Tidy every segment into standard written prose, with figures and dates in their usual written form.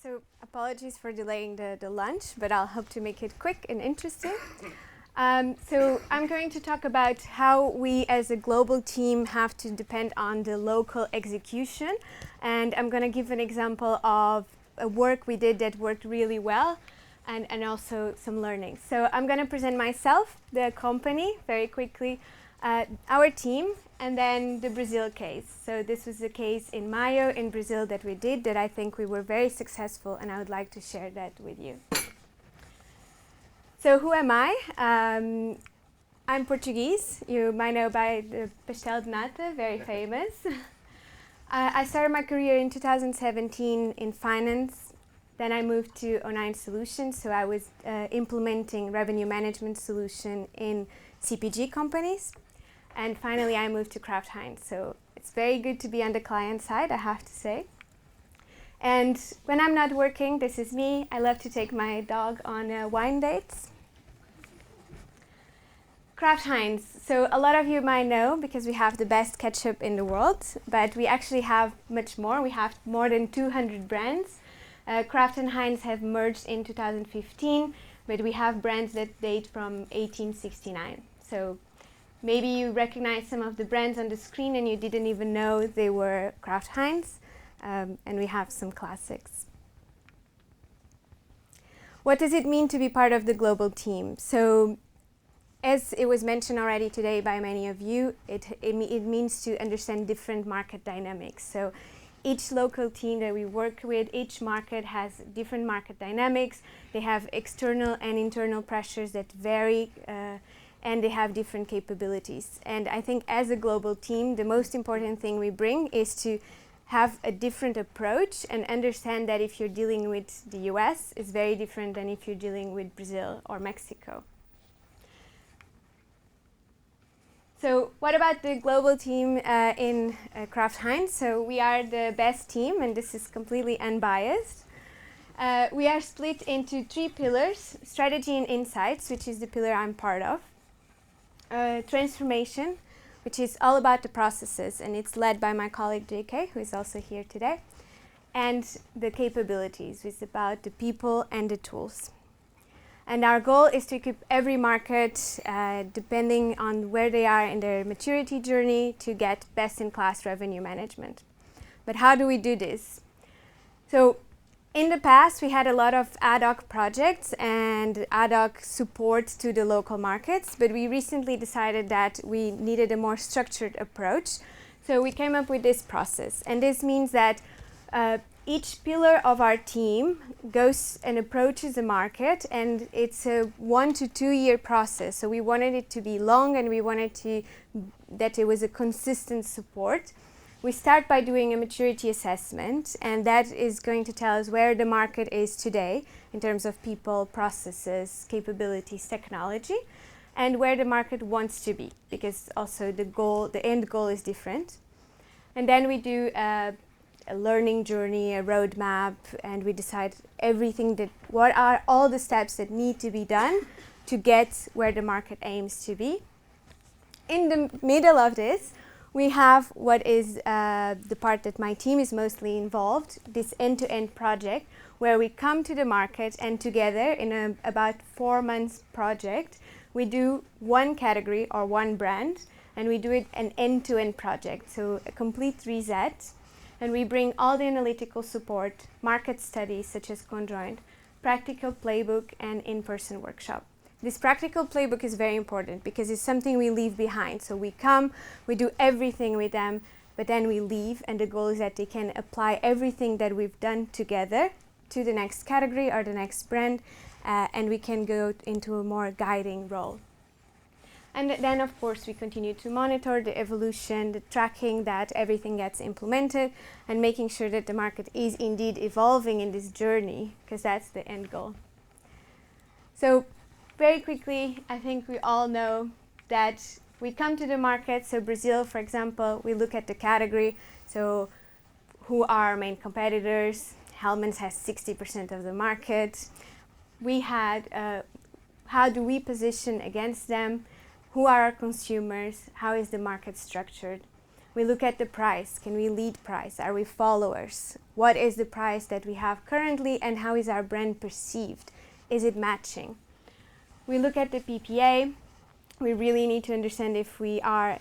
So apologies for delaying the lunch, but I'll hope to make it quick and interesting. So I'm going to talk about how we as a global team have to depend on the local execution. And I'm going to give an example of a work we did that worked really well and also some learning. So I'm going to present myself, the company, very quickly, our team, and then the Brazil case. So this was a case in Maio in Brazil that we did that I think we were very successful, and I would like to share that with you. So who am I? I'm Portuguese. You might know by the pastel de nata, very famous. I started my career in 2017 in finance. Then I moved to Heinz Solutions, so I was implementing revenue management solution in CPG companies. And finally, I moved to Heinz. So it's very good to be on the client side, I have to say. And when I'm not working, this is me. I love to take my dog on wine dates. Heinz. So a lot of you might know because we have the best ketchup in the world, but we actually have much more. We have more than 200 brands. Kraft and Heinz have merged in 2015, but we have brands that date from 1869. So maybe you recognize some of the brands on the screen and you didn't even know they were Kraft Heinz, and we have some classics. What does it mean to be part of the global team? So, as it was mentioned already today by many of you, it means to understand different market dynamics. So, each local team that we work with, each market has different market dynamics. They have external and internal pressures that vary, and they have different capabilities. And I think as a global team, the most important thing we bring is to have a different approach and understand that if you're dealing with the US, it's very different than if you're dealing with Brazil or Mexico. So what about the global team in Kraft Heinz? So we are the best team, and this is completely unbiased. We are split into 3 pillars: strategy and insights, which is the pillar I'm part of. Transformation, which is all about the processes, and it's led by my colleague JK, who is also here today. And the capabilities, which is about the people and the tools. And our goal is to equip every market, depending on where they are in their maturity journey, to get best-in-class revenue management. But how do we do this? So in the past, we had a lot of ad hoc projects and ad hoc support to the local markets, but we recently decided that we needed a more structured approach. So we came up with this process. And this means that each pillar of our team goes and approaches the market, and it's a 1 to 2 year process. So we wanted it to be long, and we wanted that it was a consistent support. We start by doing a maturity assessment, and that is going to tell us where the market is today in terms of people, processes, capabilities, technology, and where the market wants to be, because also the end goal is different. And then we do a learning journey, a roadmap, and we decide what are all the steps that need to be done to get where the market aims to be. In the middle of this, we have what is the part that my team is mostly involved, this end-to-end project, where we come to the market and together in about 4 months project, we do one category or one brand, and we do it an end-to-end project, so a complete reset. And we bring all the analytical support, market studies such as conjoint, practical playbook, and in-person workshop. This practical playbook is very important because it's something we leave behind. So we come, we do everything with them, but then we leave, and the goal is that they can apply everything that we've done together to the next category or the next brand, and we can go into a more guiding role. And then, of course, we continue to monitor the evolution, the tracking that everything gets implemented, and making sure that the market is indeed evolving in this journey, because that's the end goal. So very quickly, I think we all know that we come to the market. So Brazil, for example, we look at the category. So who are our main competitors? Hellmann's has 60% of the market. We had, how do we position against them? Who are our consumers? How is the market structured? We look at the price. Can we lead price? Are we followers? What is the price that we have currently and how is our brand perceived? Is it matching? We look at the PPA. We really need to understand if we are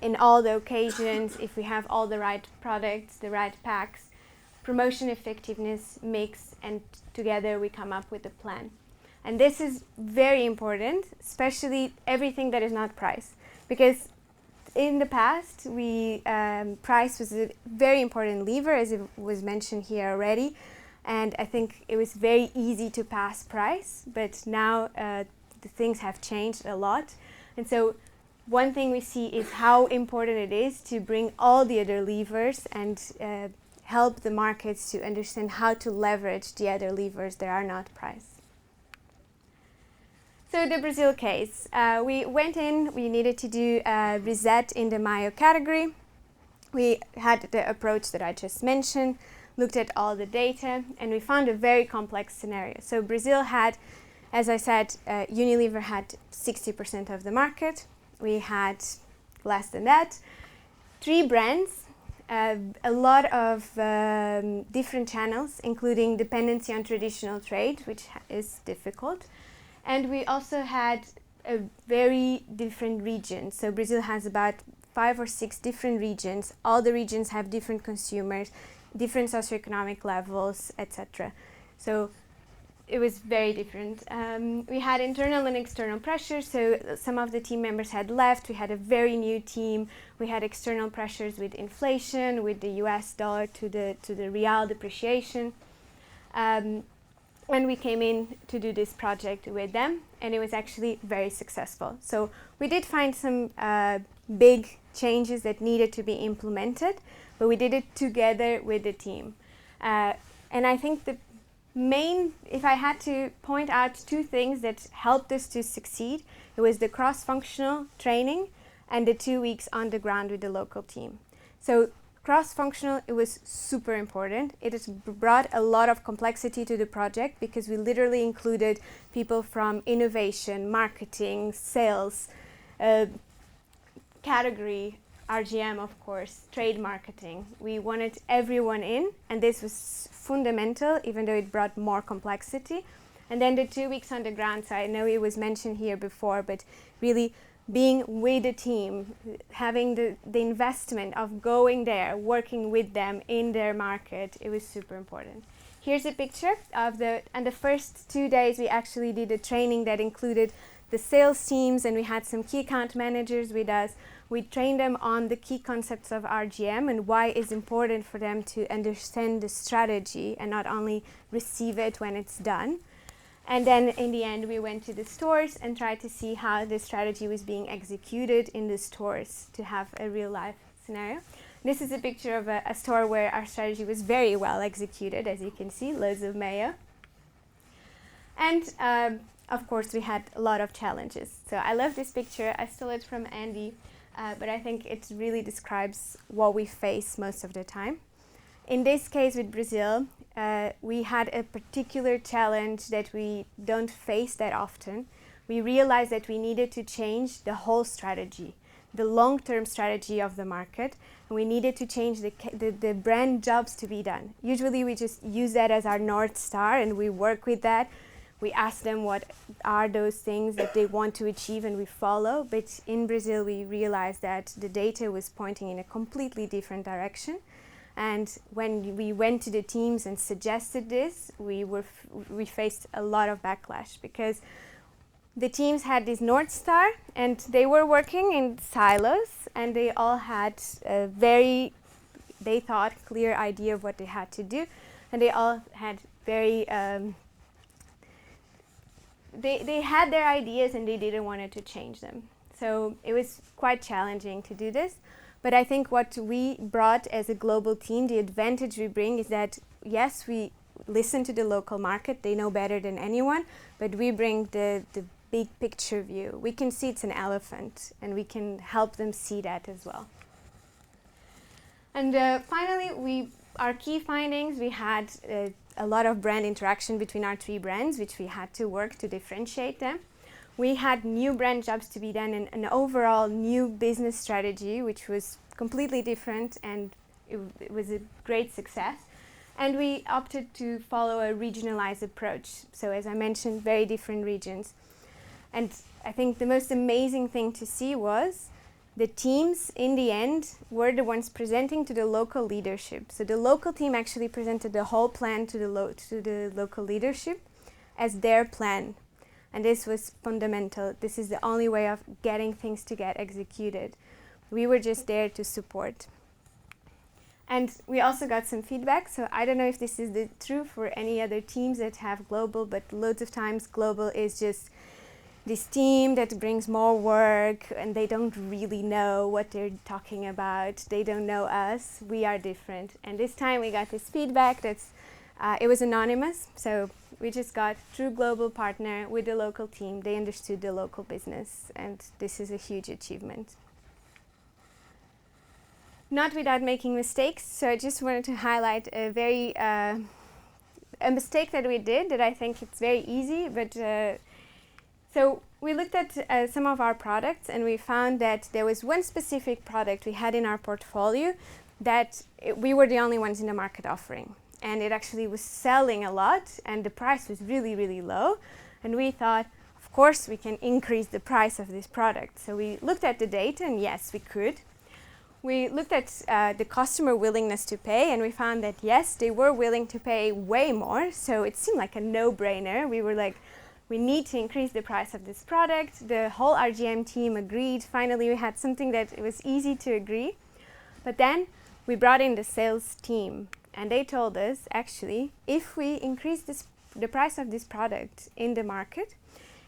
in all the occasions, if we have all the right products, the right packs, promotion effectiveness, mix, and together we come up with a plan. And this is very important, especially everything that is not price, because in the past, price was a very important lever, as it was mentioned here already, and I think it was very easy to pass price, but now the things have changed a lot. And so one thing we see is how important it is to bring all the other levers and help the markets to understand how to leverage the other levers that are not price. So the Brazil case, we went in, we needed to do a reset in the mayo category. We had the approach that I just mentioned, looked at all the data, and we found a very complex scenario. So Brazil had, as I said, Unilever had 60% of the market. We had less than that. 3 brands, a lot of different channels, including dependency on traditional trade, which is difficult. And we also had a very different regions. So Brazil has about 5 or 6 different regions. All the regions have different consumers, different socioeconomic levels, etc. So it was very different. We had internal and external pressures. So some of the team members had left. We had a very new team. We had external pressures with inflation, with the US dollar to the real depreciation. And we came in to do this project with them, and it was actually very successful. So we did find some big changes that needed to be implemented, but we did it together with the team. And I think the main, if I had to point out 2 things that helped us to succeed, it was the cross-functional training and the 2 weeks on the ground with the local team. So cross-functional, it was super important. It has brought a lot of complexity to the project because we literally included people from innovation, marketing, sales, category, RGM, of course, trade marketing. We wanted everyone in, and this was fundamental, even though it brought more complexity. And then the 2 weeks on the ground, so I know it was mentioned here before, but really being with the team, having the investment of going there, working with them in their market, it was super important. Here's a picture of the first 2 days we actually did a training that included the sales teams, and we had some key account managers with us. We trained them on the key concepts of RGM and why it's important for them to understand the strategy and not only receive it when it's done. And then in the end, we went to the stores and tried to see how the strategy was being executed in the stores to have a real life scenario. This is a picture of a store where our strategy was very well executed, as you can see, loads of mayo. And of course, we had a lot of challenges. So I love this picture. I stole it from Andy, but I think it really describes what we face most of the time. In this case with Brazil, we had a particular challenge that we don't face that often. We realized that we needed to change the whole strategy, the long-term strategy of the market, and we needed to change the brand jobs to be done. Usually we just use that as our North Star and we work with that. We ask them what are those things that they want to achieve and we follow. But in Brazil, we realized that the data was pointing in a completely different direction. And when we went to the teams and suggested this, we faced a lot of backlash because the teams had this North Star and they were working in silos and they all had a very, they thought, clear idea of what they had to do. And they all had very, they had their ideas and they didn't want to change them. So it was quite challenging to do this. But I think what we brought as a global team, the advantage we bring is that, yes, we listen to the local market, they know better than anyone, but we bring the big picture view. We can see it's an elephant and we can help them see that as well. And finally, our key findings, we had a lot of brand interaction between our 3 brands, which we had to work to differentiate them. We had new brand jobs to be done and an overall new business strategy, which was completely different, and it was a great success. And we opted to follow a regionalized approach. So as I mentioned, very different regions. And I think the most amazing thing to see was the teams in the end were the ones presenting to the local leadership. So the local team actually presented the whole plan to the local leadership as their plan. And this was fundamental. This is the only way of getting things to get executed. We were just there to support. And we also got some feedback. So I don't know if this is true for any other teams that have global, but loads of times global is just this team that brings more work and they don't really know what they're talking about. They don't know us. We are different. And this time we got this feedback that's, it was anonymous. So we just got true global partner with the local team. They understood the local business, and this is a huge achievement. Not without making mistakes. So I just wanted to highlight a mistake that we did that I think it's very easy, but so we looked at some of our products, and we found that there was one specific product we had in our portfolio that we were the only ones in the market offering. And it actually was selling a lot, and the price was really, really low. And we thought, of course, we can increase the price of this product. So we looked at the data, and yes, we could. We looked at the customer willingness to pay, and we found that, yes, they were willing to pay way more. So it seemed like a no-brainer. We were like, we need to increase the price of this product. The whole RGM team agreed. Finally, we had something that it was easy to agree. But then we brought in the sales team, and they told us, actually, if we increase the price of this product in the market,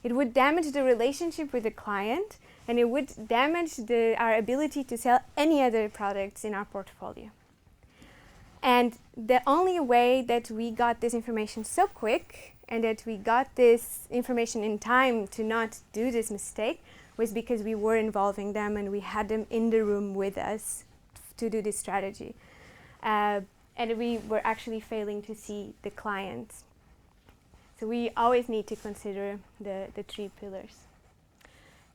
it would damage the relationship with the client, and it would damage our ability to sell any other products in our portfolio. And the only way that we got this information so quick and that we got this information in time to not do this mistake was because we were involving them and we had them in the room with us to do this strategy. And we were actually failing to see the clients. So we always need to consider the 3 pillars.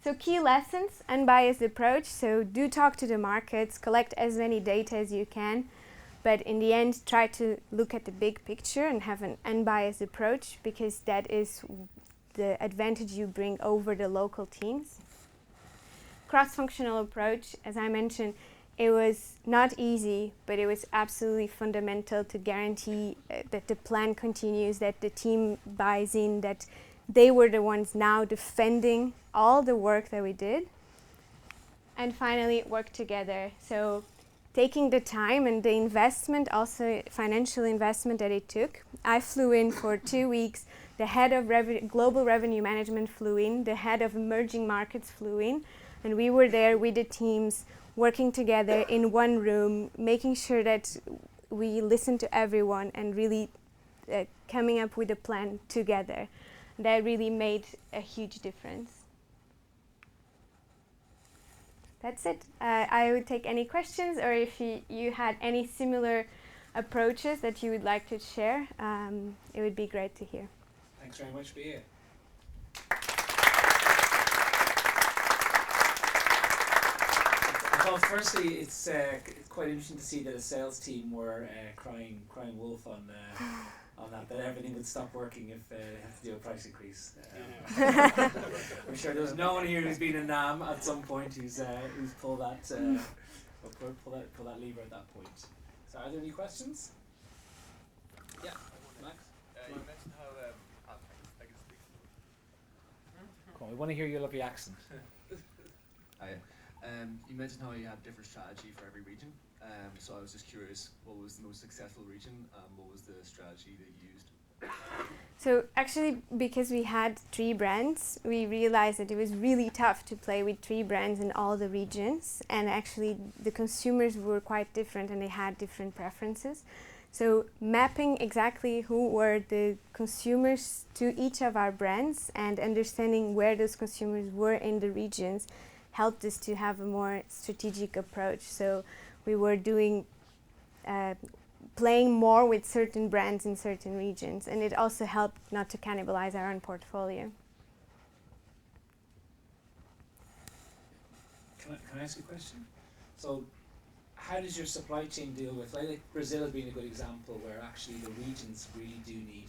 So key lessons: unbiased approach. So do talk to the markets, collect as many data as you can, but in the end, try to look at the big picture and have an unbiased approach, because that is the advantage you bring over the local teams. Cross-functional approach, as I mentioned, it was not easy, but it was absolutely fundamental to guarantee that the plan continues, that the team buys in, that they were the ones now defending all the work that we did. And finally, work together. So taking the time and the investment, also financial investment that it took. I flew in for 2 weeks. The head of global revenue management flew in. The head of emerging markets flew in. And we were there with the teams, working together in one room, making sure that we listened to everyone and really coming up with a plan together. That really made a huge difference. That's it. I would take any questions, or if you had any similar approaches that you would like to share, it would be great to hear. Thanks very much, Bea. Well, firstly, it's quite interesting to see that a sales team were crying wolf on that everything would stop working if they have to do a price increase. I'm sure there's no one here who's been in NAM at some point who's pulled that pull that lever at that point. So, are there any questions? Yeah, Max. You mentioned how I can speak. Come on, we want to hear your lovely accent. You mentioned how you have different strategy for every region. So I was just curious, what was the most successful region? What was the strategy that you used? So actually, because we had 3 brands, we realized that it was really tough to play with 3 brands in all the regions. And actually, the consumers were quite different and they had different preferences. So mapping exactly who were the consumers to each of our brands and understanding where those consumers were in the regions helped us to have a more strategic approach. So we were doing playing more with certain brands in certain regions, and it also helped not to cannibalize our own portfolio. Can I ask you a question? So how does your supply chain deal with, like Brazil being a good example, where actually the regions really do need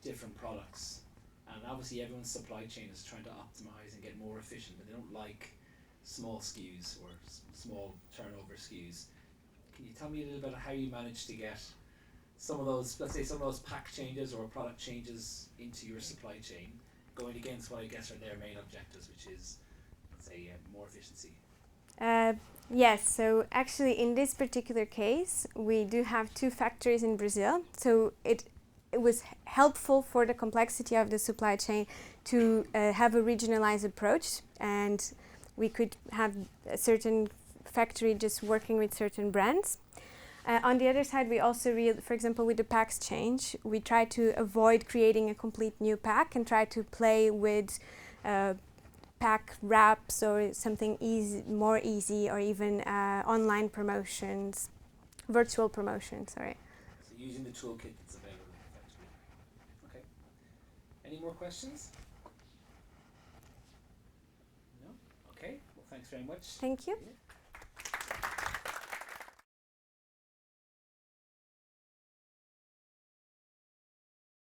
different products, and obviously everyone's supply chain is trying to optimize and get more efficient, and they don't like small SKUs or small turnover SKUs. Can you tell me a little bit of how you manage to get some of those, let's say some of those pack changes or product changes into your supply chain, going against what I guess are their main objectives, which is, let's say, more efficiency? Yes, so actually in this particular case, we do have 2 factories in Brazil. So it was helpful for the complexity of the supply chain to have a regionalized approach, and we could have a certain factory just working with certain brands. On the other side, we also, for example, with the packs change, we try to avoid creating a complete new pack and try to play with pack wraps or something more easy, or even online promotions, virtual promotions, sorry. So using the toolkit that's available, effectively. Okay. Any more questions? No? Okay. Well, thanks very much. Thank you. Yeah.